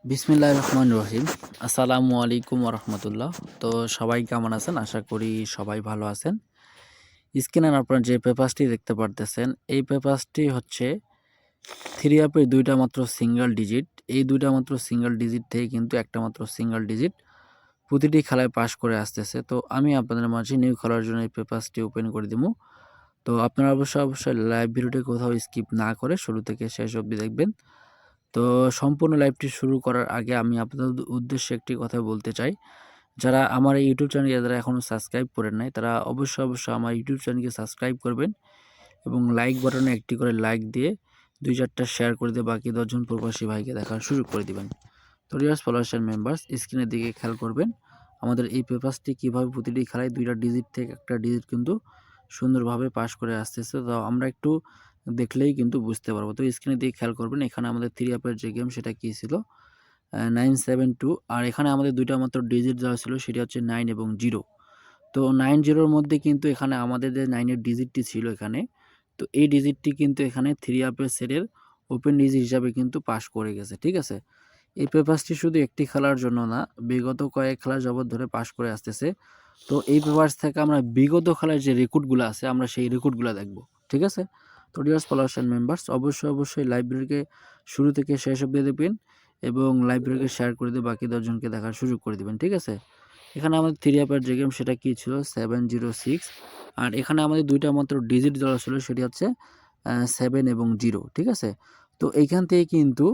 বিসমিল্লাহির রহমানির রহিম। আসসালামু আলাইকুম ওয়া রাহমাতুল্লাহ। তো সবাই কেমন আছেন? আশা করি সবাই ভালো আছেন। স্ক্রিনে আপনারা যে পেপারসটি দেখতে পারতেছেন, এই পেপারসটি হচ্ছে 3 আপের 2টা মাত্র সিঙ্গেল ডিজিট। এই 2টা মাত্র সিঙ্গেল ডিজিট থেকে কিন্তু একটা মাত্র সিঙ্গেল ডিজিট প্রতিটি খেলায় পাস করে আসতেছে। তো আমি আপনাদের মাঝে নিউ খেলার জন্য এই পেপারসটি ওপেন করে দিবো। তো আপনারা অবশ্যই লাইভ ভিডিওটি কোথাও স্কিপ না করে শুরু থেকে শেষ অবধি দেখবেন। তো সম্পূর্ণ লাইভটি শুরু করার আগে আমি আপনাদের উদ্দেশ্যে একটি কথা বলতে চাই। যারা আমার এই ইউটিউব চ্যানেলকে যারা এখনও সাবস্ক্রাইব করেন নাই, তারা অবশ্যই আমার ইউটিউব চ্যানেলকে সাবস্ক্রাইব করবেন এবং লাইক বাটনে একটি করে লাইক দিয়ে 2-4টা শেয়ার করে দিয়ে বাকি 10 জন প্রবাসী ভাইকে দেখার সুযোগ করে দিবেন। তো ডিয়ার ফলোয়ার্স অ্যান্ড মেম্বার্স, স্ক্রিনের দিকে খেয়াল করবেন। আমাদের এই পেপারসটি কীভাবে প্রতিটি খেলায় 2টা ডিজিট থেকে একটা ডিজিট কিন্তু সুন্দরভাবে পাস করে আসতেছে। তো আমরা একটু দেখলেই কিন্তু বুঝতে পারবো। তো স্ক্রিনের দিকে খেয়াল করবেন, এখানে আমাদের 3 আপের যে গেম সেটা কী ছিল 972, আর এখানে আমাদের 2টা মাত্র ডিজিট দেওয়া ছিল, সেটি হচ্ছে 9 এবং 0। তো 9-0 এর মধ্যে কিন্তু এখানে আমাদের যে 9 এর ডিজিটটি ছিল এখানে, তো এই ডিজিটটি কিন্তু এখানে 3 আপের সেটের ওপেন ডিজিট হিসাবে কিন্তু পাস করে গেছে, ঠিক আছে? এই পেপারসটি শুধু একটি খেলার জন্য না, বিগত কয়েক খেলা যাবৎ ধরে পাস করে আসতেছে। তো এই পেপারস থেকে আমরা বিগত খেলার যে রেকর্ডগুলো আছে, আমরা সেই রেকর্ডগুলো দেখব, ঠিক আছে? তো ডিয়ার ফলোয়ার্স অ্যান্ড মেম্বার্স, অবশ্যই লাইব্রেরিকে শুরু থেকে শেষ অবধি দেখবেন এবং লাইব্রেরিকে শেয়ার করে দিয়ে বাকি 10 জনকে দেখার সুযোগ করে দিবেন, ঠিক আছে? এখানে আমাদের 3 আপের যে গেম সেটা কী ছিল 706, আর এখানে আমাদের 2টা মাত্র ডিজিট দেওয়া ছিল, সেটি হচ্ছে 7 এবং 0, ঠিক আছে? তো এইখান থেকে কিন্তু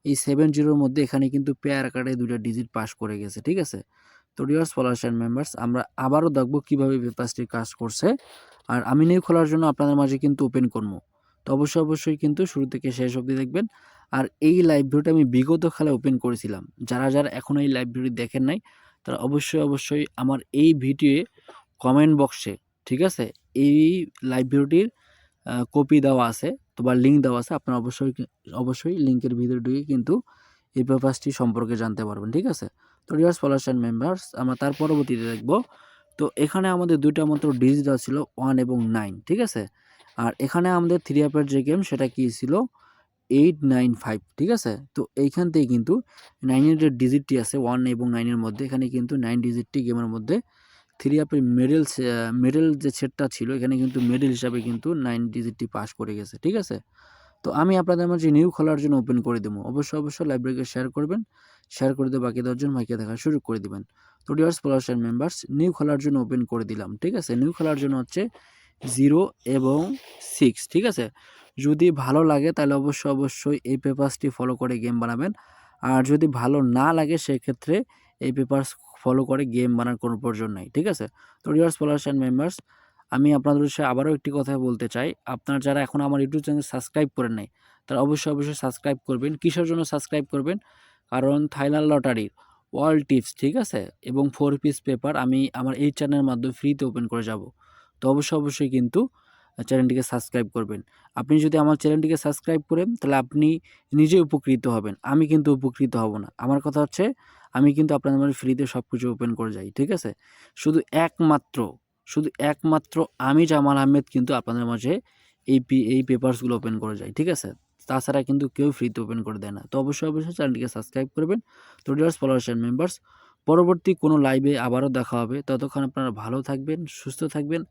এই 7-0 মধ্যে এখানে কিন্তু পেয়ার আকারে 2টা ডিজিট পাস করে গেছে, ঠিক আছে? তো ডিয়ার ফলোয়ার্স অ্যান্ড মেম্বার্স, আমরা আবারও দেখব কীভাবে পেপারসটি কাজ করছে। আর আমি নিউ খোলার জন্য আপনাদের মাঝে কিন্তু ওপেন করবো। তো অবশ্যই কিন্তু শুরু থেকে শেষ অবধি দেখবেন। আর এই লাইভ ভিডিওটা আমি বিগত খেলায় ওপেন করেছিলাম। যারা এখনও এই লাইভ ভিডিও দেখেন নাই, তারা অবশ্যই আমার এই ভিডিওয়ে কমেন্ট বক্সে, ঠিক আছে, এই লাইভ ভিডিওটির কপি দেওয়া আছে তো বা লিঙ্ক দেওয়া আছে। আপনারা অবশ্যই লিঙ্কের ভিতরে ঢুকে কিন্তু এই পেপারসটি সম্পর্কে জানতে পারবেন, ঠিক আছে? তো ডিয়ার ফলোয়ার্স অ্যান্ড মেম্বার্স, আমরা তার পরবর্তীতে দেখব। তো এখানে আমাদের 2টা মাত্র ডিজিট দেওয়া ছিল 1 এবং 9, ঠিক আছে? আর এখানে আমাদের 3 আপের যে গেম সেটা কী ছিল 895, ঠিক আছে? তো এইখান থেকে কিন্তু 9 এর যে ডিজিটটি আছে 1 এবং 9 এর মধ্যে, এখানে কিন্তু 9 ডিজিটটি গেমের মধ্যে 3 আপের মেডেল যে সেটটা ছিল, এখানে কিন্তু মেডেল হিসাবে কিন্তু 9 ডিজিটটি পাস করে গেছে, ঠিক আছে? তো আমি আপনাদের মাঝে নিউ খোলার জন্য ওপেন করে দেবো। অবশ্যই লাইব্রেরিকে শেয়ার করবেন, শেয়ার করে দিয়ে বাকি 10 জন ভাইকে দেখার সুযোগ করে দিবেন। তো dear followers and members, new খোলার জন্য ওপেন করে দিলাম, ঠিক আছে? নিউ খোলার জন্য হচ্ছে 0 এবং 6, ঠিক আছে? যদি ভালো লাগে তাহলে অবশ্যই এই পেপারসটি ফলো করে গেম বানাবেন। আর যদি ভালো না লাগে সেক্ষেত্রে এই পেপারস ফলো করে গেম বানানোর কোনো প্রয়োজন নাই, ঠিক আছে? তো ডিয়ার ফলোয়ার্স অ্যান্ড মেম্বার্স, আমি আপনাদের উদ্দেশ্যে আবারও একটি কথা বলতে চাই। আপনারা যারা এখন আমার ইউটিউব চ্যানেল সাবস্ক্রাইব করেন নাই, তারা অবশ্যই সাবস্ক্রাইব করবেন। কিসের জন্য সাবস্ক্রাইব করবেন? কারণ থাইল্যান্ড লটারির ওয়ার্ল্ড টিপস, ঠিক আছে, এবং 4 পিস পেপার আমি আমার এই চ্যানেলের মাধ্যমে ফ্রিতে ওপেন করে যাব। তো অবশ্যই কিন্তু চ্যানেলটিকে সাবস্ক্রাইব করবেন। আপনি যদি আমার চ্যানেলটিকে সাবস্ক্রাইব করেন তাহলে আপনি নিজে উপকৃত হবেন, আমি কিন্তু উপকৃত হব না। আমার কথা হচ্ছে আমি কিন্তু আপনাদের মাঝে ফ্রিতে সব কিছু ওপেন করে যাই, ঠিক আছে? শুধু একমাত্র আমি জামাল আহমেদ কিন্তু আপনাদের মাঝে এই পেপারসগুলো ওপেন করে যাই, ঠিক আছে? তাছাড়া কিন্তু কেউ ফ্রিতে ওপেন করে দেয় না। তো অবশ্যই চ্যানেলটিকে সাবস্ক্রাইব করবেন। তো ডিয়ার ফলোয়ার্স অ্যান্ড মেম্বার্স, পরবর্তী কোনো লাইভে আবারও দেখা হবে। ততক্ষণ আপনারা ভালো থাকবেন, সুস্থ থাকবেন।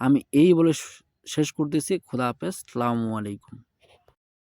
আমি এই বলে শেষ করতেছি। খোদা হাফেজ। আসসালামু আলাইকুম।